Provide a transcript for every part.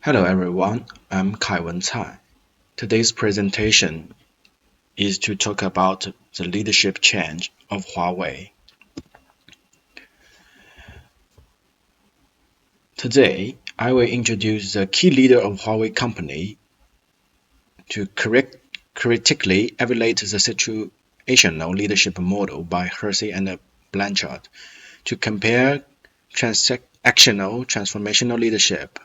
Hello everyone, I'm Kaiwen Cai. Today's presentation is to talk about the leadership change of Huawei. Today, I will introduce the key leader of Huawei company to critically evaluate the situational leadership model by Hersey and Blanchard to compare transactional transformational leadership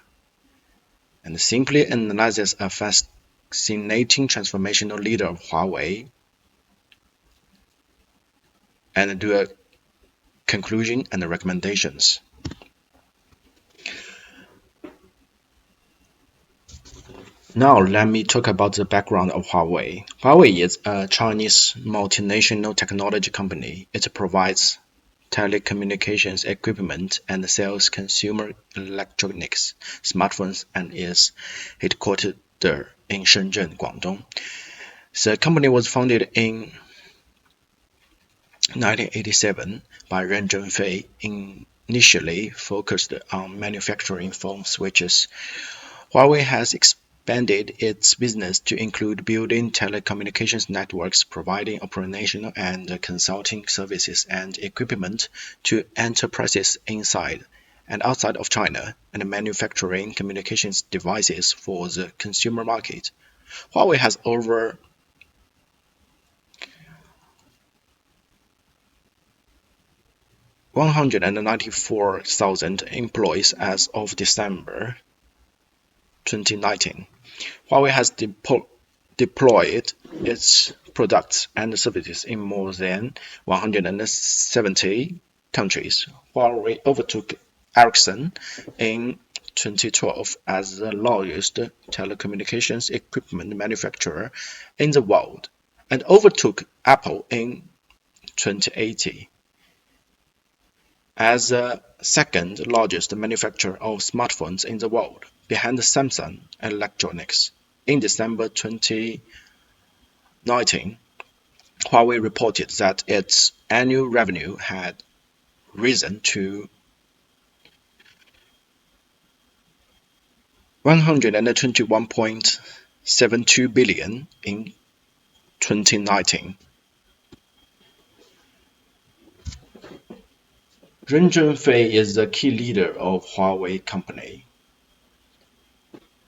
and simply analyzes a fascinating transformational leader of Huawei and do a conclusion and recommendations. Now let me talk about the background of Huawei. Huawei is a Chinese multinational technology company. It provides telecommunications equipment and sells consumer electronics, smartphones, and is headquartered in Shenzhen, Guangdong. The company was founded in 1987 by Ren Zhengfei, initially focused on manufacturing phone switches. Huawei has expanded its business to include building telecommunications networks, providing operational and consulting services and equipment to enterprises inside and outside of China, and manufacturing communications devices for the consumer market. Huawei has over 194,000 employees as of December 2019. Huawei has deployed its products and services in more than 170 countries. Huawei overtook Ericsson in 2012 as the largest telecommunications equipment manufacturer in the world and overtook Apple in 2018 as the second largest manufacturer of smartphones in the world, behind Samsung Electronics. In December 2019, Huawei reported that its annual revenue had risen to $121.72 billion in 2019. Ren Zhengfei is the key leader of Huawei company.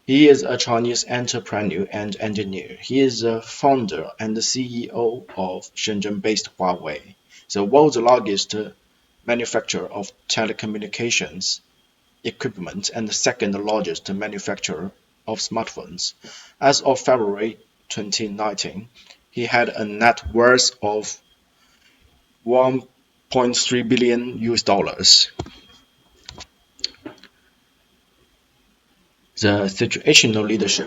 He is a Chinese entrepreneur and engineer. He is the founder and the CEO of Shenzhen-based Huawei, the world's largest manufacturer of telecommunications equipment and the second largest manufacturer of smartphones. As of February 2019, he had a net worth of $1.3 billion. The situational leadership.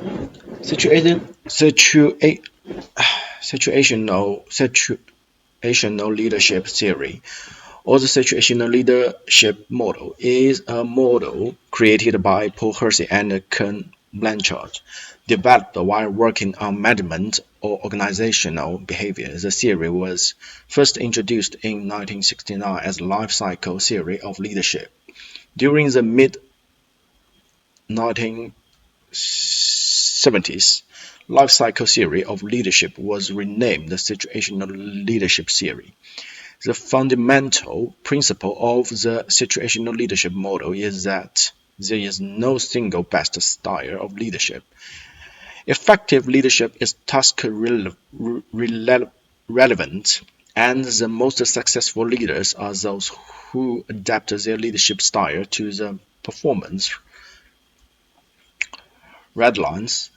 Situational leadership theory, or the situational leadership model, is a model created by Paul Hersey and Ken Blanchard, developed while working on management or organizational behavior. The theory was first introduced in 1969 as a life cycle theory of leadership. During the mid-1970s, life cycle theory of leadership was renamed the situational leadership theory. The fundamental principle of the situational leadership model is that there is no single best style of leadership. Effective leadership is task relevant, and the most successful leaders are those who adapt their leadership style to the performance readiness,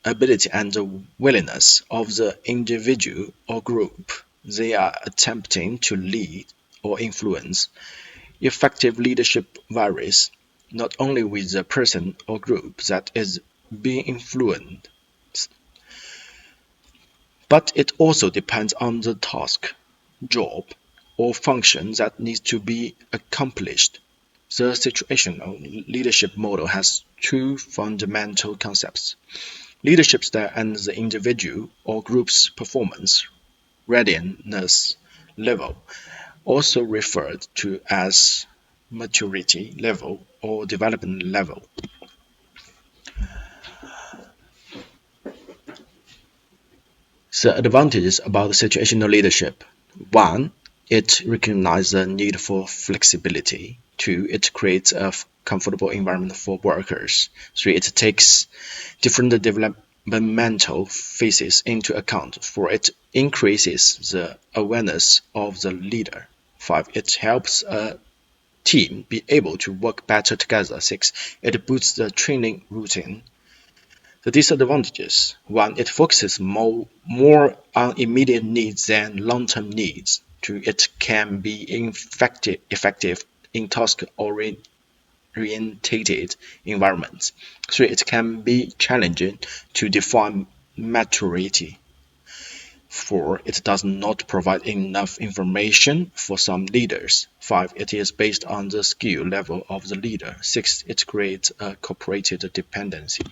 ability, and willingness of the individual or group they are attempting to lead or influence. Effective leadership varies not only with the person or group that is being influenced, but it also depends on the task, job, or function that needs to be accomplished. The situational leadership model has two fundamental concepts: leadership style and the individual or group's performance readiness level, also referred to as maturity level or development level. The advantages about situational leadership. 1. It recognizes the need for flexibility. 2. It creates a comfortable environment for workers. 3. It takes different developmental phases into account. 4. It increases the awareness of the leader. 5. It helps a team be able to work better together. 6. It boosts the training routine. The disadvantages: 1. It focuses more on immediate needs than long-term needs. 2. It can be effective in task-oriented environments. 3. It can be challenging to define maturity. 4. It does not provide enough information for some leaders. 5. It is based on the skill level of the leader. 6. It creates a cooperative dependency.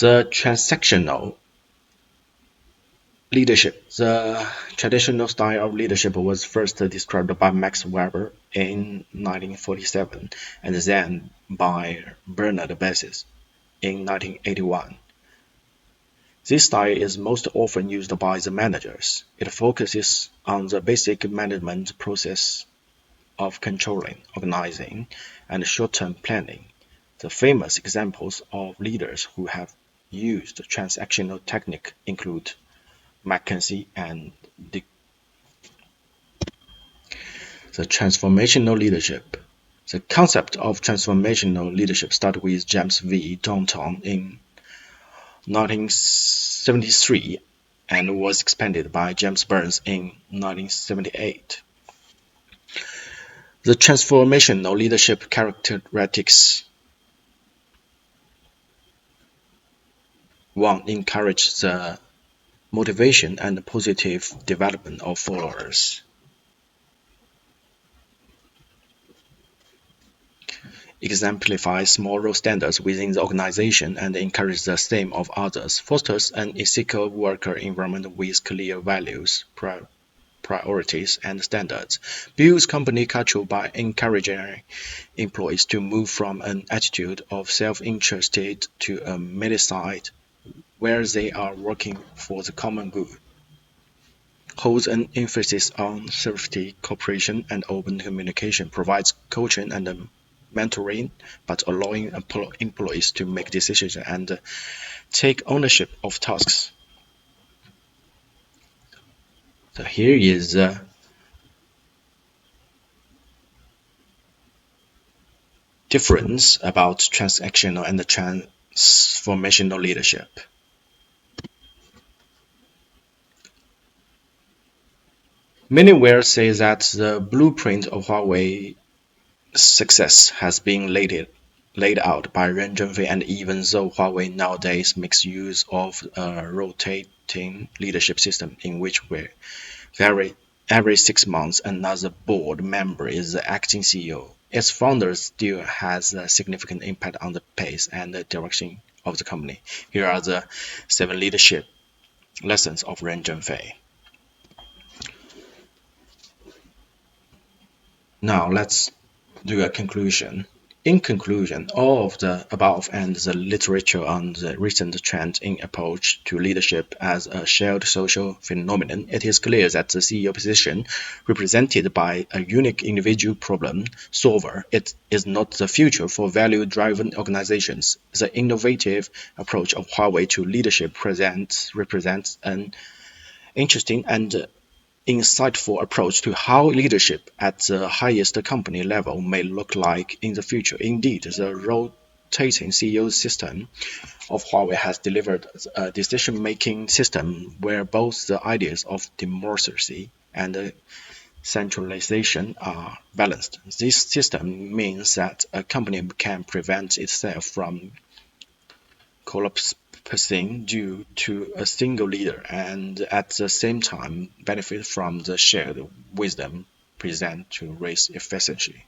The transactional leadership. The traditional style of leadership was first described by Max Weber in 1947 and then by Bernard Bessis in 1981. This style is most often used by the managers. It focuses on the basic management process of controlling, organizing, and short-term planning. The famous examples of leaders who have used transactional technique include McKinsey and Dick. The transformational leadership. The concept of transformational leadership started with James V. Thornton in 1973 and was expanded by James Burns in 1978. The transformational leadership characteristics. 1. Encourage the motivation and positive development of followers. Exemplifies moral standards within the organization and encourages the same of others. Fosters an ethical worker environment with clear values, priorities, and standards. Builds company culture by encouraging employees to move from an attitude of self-interest to a mindset where they are working for the common good. Holds an emphasis on safety, cooperation, and open communication. Provides coaching and mentoring, but allowing employees to make decisions and take ownership of tasks. So here is the difference about transactional and transformational leadership. Many will say that the blueprint of Huawei success has been laid out by Ren Zhengfei, and even though Huawei nowadays makes use of a rotating leadership system in which every 6 months another board member is the acting CEO, its founder still has a significant impact on the pace and the direction of the company. Here are the 7 leadership lessons of Ren Zhengfei. Now let's do a conclusion. In conclusion, all of the above and the literature on the recent trend in approach to leadership as a shared social phenomenon, it is clear that the CEO position, represented by a unique individual problem solver, it is not the future for value-driven organizations. The innovative approach of Huawei to leadership represents an interesting and insightful approach to how leadership at the highest company level may look like in the future. Indeed, the rotating CEO system of Huawei has delivered a decision-making system where both the ideas of democracy and centralization are balanced. This system means that a company can prevent itself from collapsing due to a single leader and at the same time benefit from the shared wisdom present to raise efficiency.